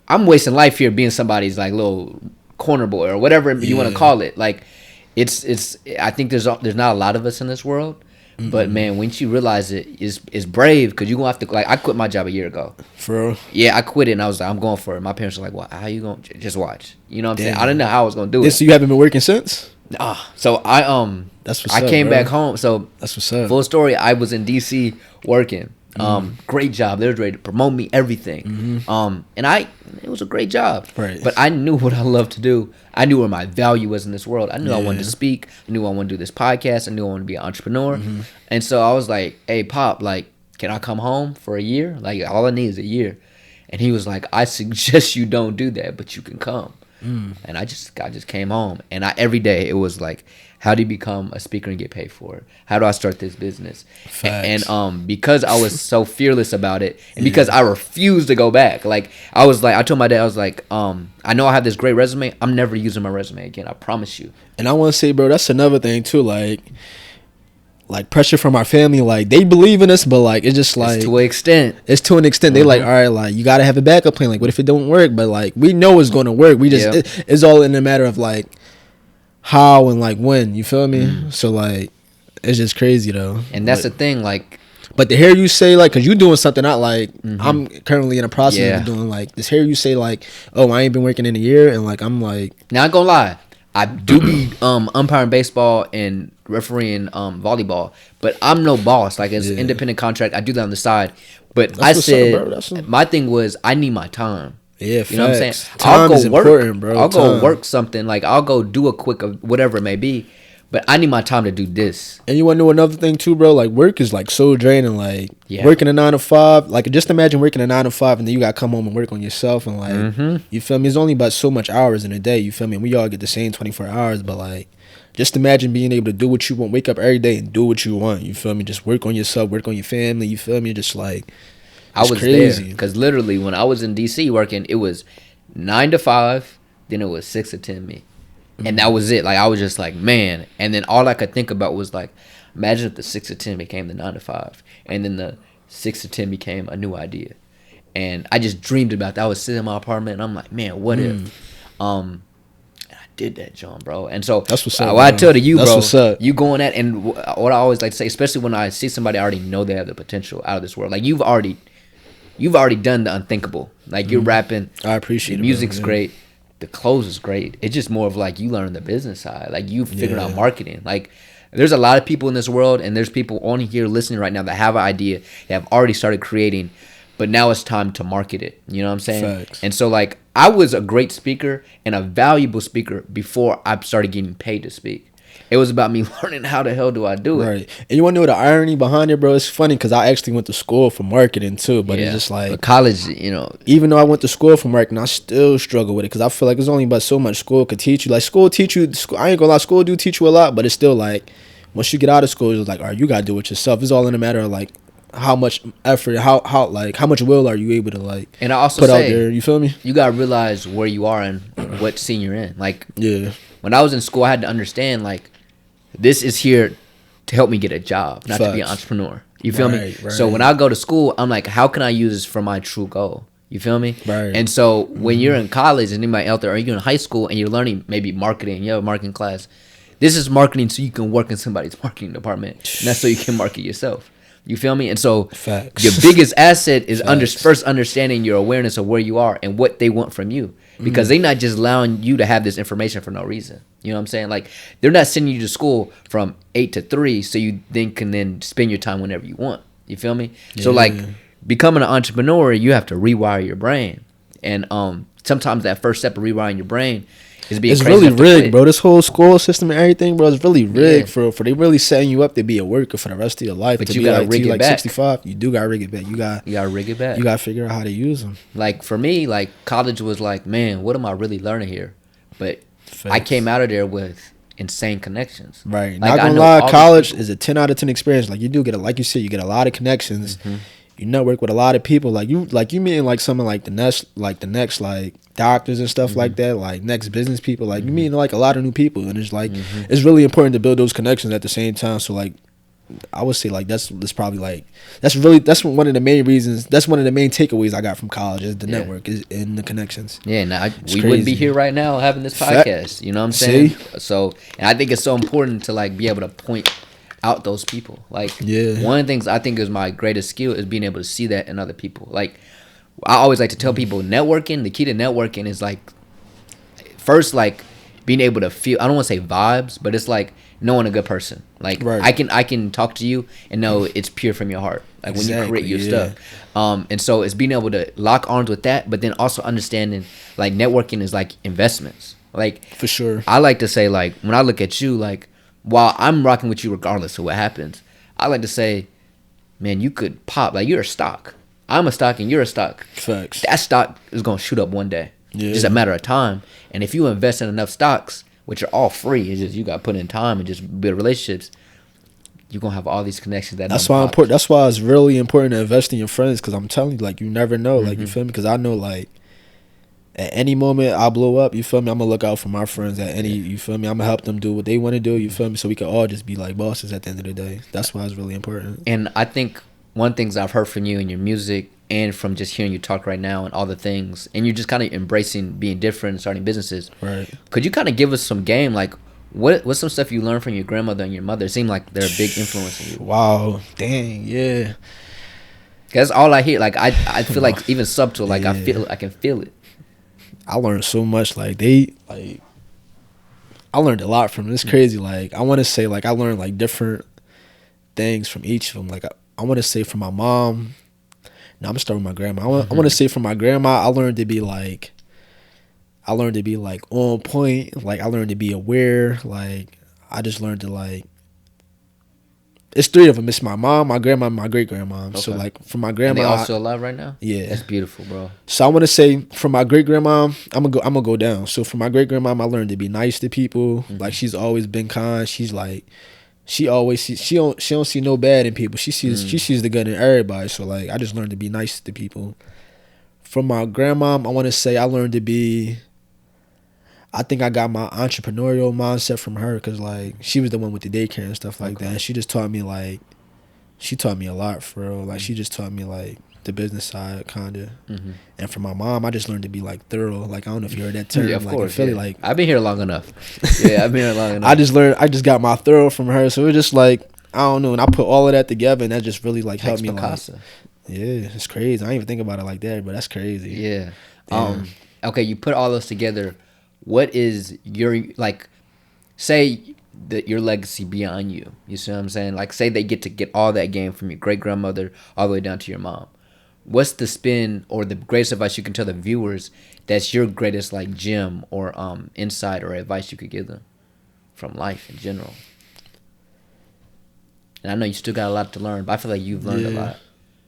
I'm wasting life here being somebody's, like, little corner boy or whatever you want to call it. Like, it's. I think there's not a lot of us in this world. But man, once you realize it's brave, because you're gonna have to like. I quit my job a year ago. For real? Yeah, I quit it, and I was like, I'm going for it. My parents were like, "Well, how you gonna just watch?" You know what I'm saying? I didn't know how I was gonna do it. So you haven't been working since? So I That's what's I up, came bro. back home. So that's what's up. Full story. I was in DC working. Great job. They were ready to promote me, everything. And it was a great job. Right. But I knew what I loved to do. I knew where my value was in this world. I knew I wanted to speak. I knew I wanted to do this podcast. I knew I wanted to be an entrepreneur. And so I was like, hey, Pop, like, can I come home for a year? Like, all I need is a year. And he was like, I suggest you don't do that, but you can come. And I just came home. And every day it was like, how do you become a speaker and get paid for it? How do I start this business? And because I was so fearless about it, and because I refused to go back, like I told my dad, I was like, I know I have this great resume. I'm never using my resume again. I promise you. And I want to say, bro, that's another thing too. Like pressure from our family, like they believe in us, but like it's just like it's to an extent. It's to an extent. They like, all right, like you gotta have a backup plan. Like, what if it don't work? But like we know it's gonna work. We just it's all in a matter of like how and like when. You feel me? So like it's just crazy though. And that's the thing, like. But to hear you say like, cause you doing something not like I'm currently in a process of doing like this. Hear you say like, oh, I ain't been working in a year, and like I'm like, not gonna lie. I do be umpiring baseball and refereeing volleyball, but I'm no boss. Like as an independent contract, I do that on the side. But that's I said my thing was I need my time. Yeah, you know what I'm saying. Time is important, bro. I'll go work something. Like I'll go do a quick whatever it may be. But I need my time to do this. And you want to know another thing too, bro? Like work is like so draining. Like working a 9 to 5. Like just imagine working a 9 to 5 and then you got to come home and work on yourself and like you feel me? It's only about so much hours in a day. You feel me? We all get the same 24 hours, but like just imagine being able to do what you want. Wake up every day and do what you want. You feel me? Just work on yourself, work on your family. You feel me? Just like I was there because literally when I was in DC working, it was 9 to 5, then it was 6 to 10 me, and that was it. Like I was just like, man, and then all I could think about was like, imagine if the 6 to 10 became the 9 to 5, and then the 6 to 10 became a new idea, and I just dreamed about that. I was sitting in my apartment, and I'm like, man, what if, and I did that, John, bro. And so that's what's up. What I tell to you, that's bro, what's up. You going at, and what I always like to say, especially when I see somebody I already know they have the potential out of this world, like you've already done the unthinkable. Like you're rapping. I appreciate the music's great. The clothes is great. It's just more of like you learn the business side. Like you figured out marketing. Like there's a lot of people in this world, and there's people on here listening right now that have an idea, that have already started creating, but now it's time to market it. You know what I'm saying? Facts. And so like I was a great speaker and a valuable speaker before I started getting paid to speak. It was about me learning how the hell do I do it. Right. And you want to know the irony behind it, bro? It's funny because I actually went to school for marketing too, but it's just like... But college, you know... Even though I went to school for marketing, I still struggle with it because I feel like there's only but so much school could teach you. Like, school teach you... I ain't gonna lie, school do teach you a lot, but it's still like, once you get out of school, it's like, all right, you gotta do it yourself. It's all in a matter of like, how much effort, how much will are you able to like and I also put say, out there, you feel me? You gotta realize where you are and what scene you're in. Like, when I was in school, I had to understand, like, this is here to help me get a job, not to be an entrepreneur. You feel me? Right. So when I go to school, I'm like, how can I use this for my true goal? You feel me? Right. And so when you're in college and anybody out there, or you're in high school and you're learning maybe marketing, you have a marketing class. This is marketing so you can work in somebody's marketing department, not so you can market yourself. You feel me? And so your biggest asset is first understanding your awareness of where you are and what they want from you. Because they're not just allowing you to have this information for no reason. You know what I'm saying? Like, they're not sending you to school from 8 to 3 so you then can spend your time whenever you want. You feel me? Yeah. So, like, becoming an entrepreneur, you have to rewire your brain. And sometimes that first step of rewiring your brain is being it's really rigged, bro. This whole school system and everything, bro, is really rigged for they really setting you up to be a worker for the rest of your life. But to you be gotta like, rig it like back. 65, you do gotta rig it back. You gotta rig it back. You gotta figure out how to use them. Like, for me, like, college was like, man, what am I really learning here? But I came out of there with insane connections. Right. Like, not gonna lie, college is a 10 out of 10 experience. Like, you do get like you said, you get a lot of connections. You network with a lot of people. Like you meeting like someone like the next like doctors and stuff like that, like next business people. Like you meeting like a lot of new people, and it's like it's really important to build those connections at the same time. So like I would say like that's probably like that's one of the main reasons. That's one of the main takeaways I got from college is the network is in the connections. Yeah, now we wouldn't be here right now having this podcast. You know what I'm saying? So, and I think it's so important to like be able to point out those people. Like, one of the things I think is my greatest skill is being able to see that in other people. Like, I always like to tell people, networking, the key to networking is like, first, like being able to feel, I don't want to say vibes, but it's like knowing a good person. Like, I can talk to you and know it's pure from your heart. Like, when you create your stuff. And so it's being able to lock arms with that, but then also understanding like networking is like investments. Like, for sure. I like to say, like, when I look at you, like, while I'm rocking with you regardless of what happens, I like to say, man, you could pop. Like, you're a stock. I'm a stock and you're a stock. Facts. That stock is going to shoot up one day. It's just a matter of time. And if you invest in enough stocks, which are all free, it's just you got to put in time and just build relationships, you're going to have all these connections. That's why it's really important to invest in your friends, because I'm telling you, like, you never know. Like, you feel me? Because I know, like, at any moment I blow up, you feel me, I'm gonna look out for my friends at any, you feel me, I'm gonna help them do what they want to do, you feel me, so we can all just be like bosses at the end of the day. That's why it's really important. And I think one thing I've heard from you in your music and from just hearing you talk right now and all the things, and you're just kind of embracing being different and starting businesses. Right. Could you kind of give us some game, like what's some stuff you learned from your grandmother and your mother? It seemed like they're a big influence on you. Wow, dang, yeah. That's all I hear. Like, I feel like even subtle, like I can feel it. I learned so much. I learned a lot from them. It's crazy. Like, I want to say, like, I learned like different things from each of them. Like, I want to say from my mom. Now I'm gonna start with my grandma. I want to say from my grandma, I learned to be like on point. Like, I learned to be aware. Like, I just learned to like. It's three of them. It's my mom, my grandma, and my great grandma. Okay. So like from my grandma, and they all still alive right now. Yeah, that's beautiful, bro. So I want to say from my great grandma, I'm gonna go down. So from my great grandma, I learned to be nice to people. Like, she's always been kind. She's like, she don't see no bad in people. She sees the good in everybody. So like I just learned to be nice to people. From my grandma, I want to say I learned to be. I think I got my entrepreneurial mindset from her because like she was the one with the daycare and stuff like that. And she just taught me like, she taught me a lot for real. Like she just taught me like the business side kind of. And from my mom, I just learned to be like thorough. Like I don't know if you heard that term. Yeah, of like course. in Philly, Yeah. like I've been here long enough. Yeah, I've been here long enough. I just got my thorough from her. So it was just like I don't know, and I put all of that together, and that just really like helped me. Pacassa. Like, yeah, it's crazy. I didn't even think about it like that, but that's crazy. Yeah. Okay, you put all those together. What is your like? Say that your legacy beyond you. You see what I'm saying? Like, say they get all that game from your great grandmother all the way down to your mom. What's the spin or the greatest advice you can tell the viewers? That's your greatest like gem or insight or advice you could give them from life in general. And I know you still got a lot to learn, but I feel like you've learned a lot.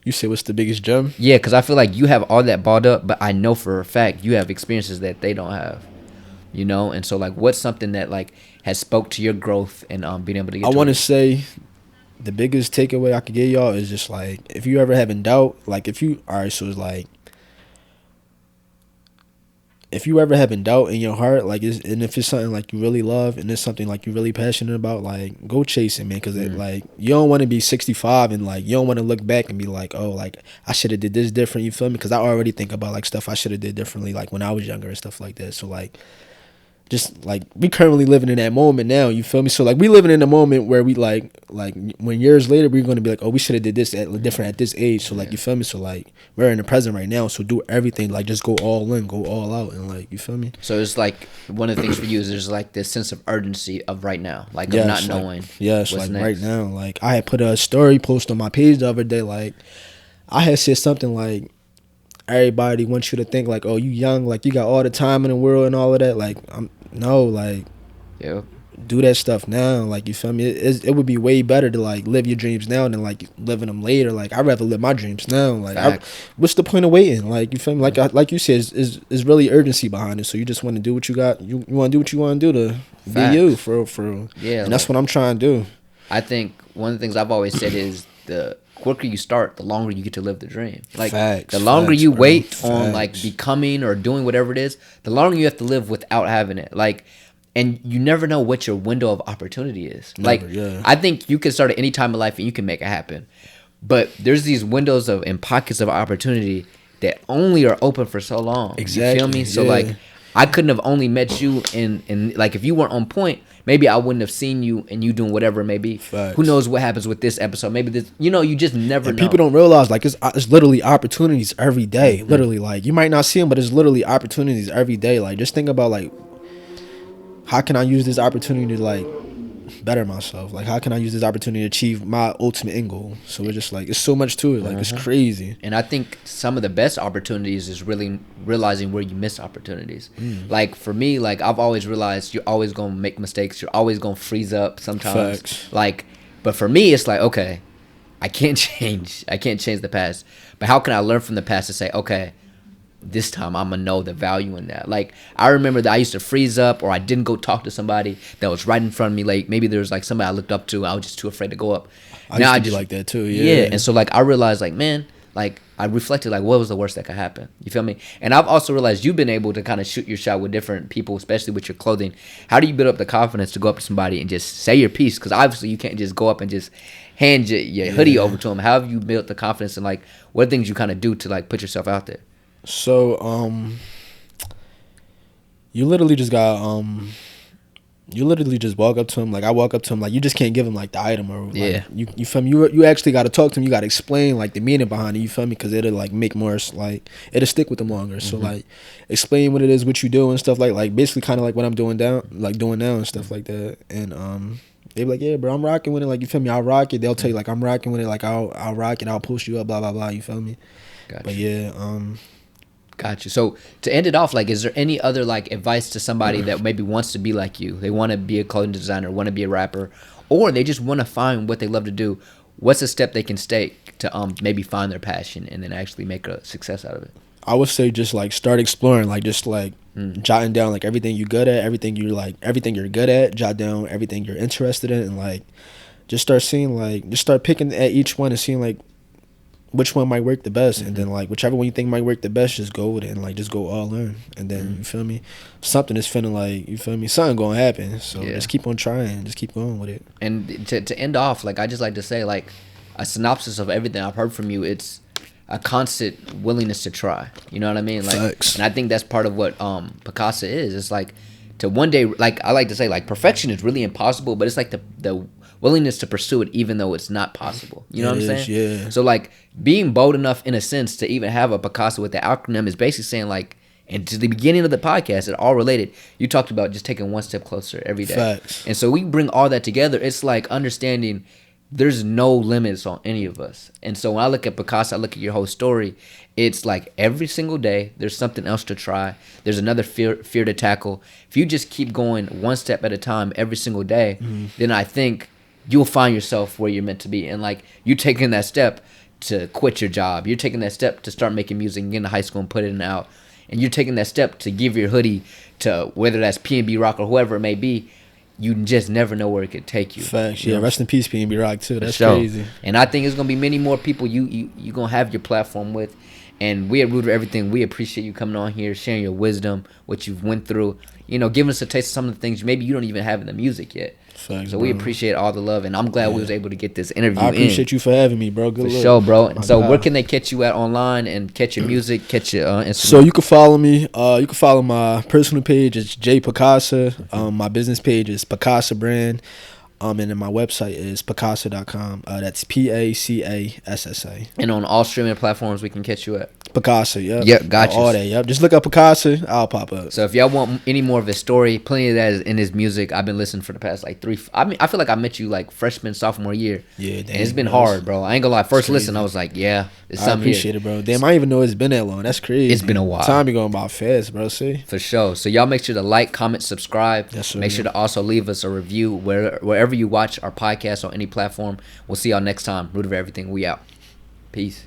You say what's the biggest gem? Yeah, because I feel like you have all that balled up, but I know for a fact you have experiences that they don't have. You know, and so like, what's something that like has spoke to your growth and being able to get? I want to say, the biggest takeaway I could give y'all is just like, if you ever having doubt, like if you so it's like, if you ever having doubt in your heart, like, and if it's something like you really love and it's something like you're really passionate about, like, go chase it, man. Because like, you don't want to be 65 and like you don't want to look back and be like, oh, like I should have did this different. You feel me? Because I already think about like stuff I should have did differently, like when I was younger and stuff like that. So like, just like we currently living in that moment now, you feel me? So like we living in a moment where we like when years later we're gonna be like, oh, we should have did this different at this age. So like, you feel me? So like we're in the present right now, so do everything, like just go all in, go all out, and like, you feel me? So it's like one of the things for you is there's like this sense of urgency of right now, like of not knowing. Yes, what's like next. right now. Like I had put a story post on my page the other day, like I had said something like, everybody wants you to think like, oh, you young, like you got all the time in the world and all of that. Like like, Yep. do that stuff now. Like, you feel me? It would be way better to like live your dreams now than like living them later. Like I'd rather live my dreams now. Like what's the point of waiting? Like, you feel me? Like you said, is really urgency behind it. So you just want to do what you got. You want to do what you want to do to be you for real. Yeah, and that's what I'm trying to do. I think one of the things I've always said is the quicker you start, the longer you get to live the dream. Like the longer you wait on like becoming or doing whatever it is, the longer you have to live without having it. Like, and you never know what your window of opportunity is. I think you can start at any time of life and you can make it happen. But there's these windows and pockets of opportunity that only are open for so long. Exactly. You feel me? So like, I couldn't have only met you in like, if you weren't on point, maybe I wouldn't have seen you and you doing whatever it may be. Facts. Who knows what happens with this episode? Maybe this, you just never know. People don't realize like it's literally opportunities every day. Literally, like you might not see them, but it's literally opportunities every day. Like just think about like, how can I use this opportunity to like better myself? Like how can I use this opportunity to achieve my ultimate end goal? So it's just like, it's so much to it. Like it's crazy. And I think some of the best opportunities is really realizing where you miss opportunities. Like for me, like I've always realized you're always gonna make mistakes. You're always gonna freeze up sometimes. Facts. Like, but for me, it's like, okay, I can't change the past, but how can I learn from the past to say, okay, this time I'm gonna know the value in that. Like I remember that I used to freeze up, or I didn't go talk to somebody that was right in front of me. Like maybe there was like somebody I looked up to, I was just too afraid to go up. I used to be like that too. Yeah. And so like I realized like, man, like I reflected like, what was the worst that could happen? You feel me? And I've also realized you've been able to kind of shoot your shot with different people, especially with your clothing. How do you build up the confidence to go up to somebody and just say your piece? Because obviously you can't just go up and just hand your hoodie over to them. How have you built the confidence, and like what things you kind of do to like put yourself out there? So you literally just walk up to him. Like I walk up to him, like you just can't give him like the item, or like, you feel me? You actually got to talk to him. You got to explain like the meaning behind it. You feel me? Because it'll like make more, like it'll stick with them longer. So like explain what it is, what you do and stuff, like basically kind of like what I'm doing now and stuff like that. And they be like, yeah, bro, I'm rocking with it. Like, you feel me? I'll rock it. They'll tell you like I'm rocking with it. Like I'll rock it. I'll post you up. Blah blah blah. You feel me? Gotcha. But yeah, Gotcha. So to end it off, like, is there any other like advice to somebody that maybe wants to be like you? They want to be a clothing designer, want to be a rapper, or they just want to find what they love to do. What's a step they can take to maybe find their passion and then actually make a success out of it? I would say just like start exploring, like just like jotting down like everything you're good at, everything you're good at, jot down everything you're interested in, and like just start picking at each one and seeing like which one might work the best, and then like whichever one you think might work the best, just go with it and like just go all in, and then you feel me, something is finna like, you feel me, something gonna happen. So just keep on trying, just keep going with it. And to end off, like I just like to say, like a synopsis of everything I've heard from you, it's a constant willingness to try. You know what I mean? Like, Facts. and I think that's part of what Pacassa is. It's like to one day, like I like to say, like perfection is really impossible, but it's like the willingness to pursue it even though it's not possible. You know what I'm saying? Yeah. So like being bold enough in a sense to even have a Pacassa with the acronym is basically saying like, and to the beginning of the podcast, it all related. You talked about just taking one step closer every day. Facts. And so we bring all that together. It's like understanding there's no limits on any of us. And so when I look at Pacassa, I look at your whole story, it's like every single day there's something else to try. There's another fear to tackle. If you just keep going one step at a time every single day, then I think you'll find yourself where you're meant to be. And like you taking that step to quit your job, you're taking that step to start making music and get into high school and put it out, and you're taking that step to give your hoodie to whether that's P&B Rock or whoever it may be. You just never know where it could take you. Facts. Yeah, rest in peace, P&B Rock too. That's crazy. And I think it's gonna be many more people you gonna have your platform with. And we at Root of Everything, we appreciate you coming on here, sharing your wisdom, what you've went through, you know, giving us a taste of some of the things maybe you don't even have in the music yet. Facts, so bro. we appreciate all the love, and I'm glad we was able to get this interview I appreciate you for having me, bro. Good luck. For sure, bro. And so God. where can they catch you at online and catch your music, catch your Instagram? So you can follow me. You can follow my personal page. It's J Pacassa. My business page is Pacassa Brand. And then my website is pacassa.com. That's Pacassa. And on all streaming platforms, we can catch you at Pacassa, yep. Yep, got you. All that, yep. Just look up Pacassa, I'll pop up. So if y'all want any more of his story, plenty of that is in his music. I've been listening for the past like I feel like I met you like freshman, sophomore year. Yeah, damn. And it's been hard, bro. I ain't gonna lie. First listen, I was like, yeah, it's something I appreciate it, bro. Damn, I didn't even know it's been that long. That's crazy. It's been a while. Time be going by fast, bro. See? For sure. So y'all make sure to like, comment, subscribe. Yes, sir. Make sure to also leave us a review wherever you watch our podcast on any platform. We'll see y'all next time. Root of Everything. We out. Peace.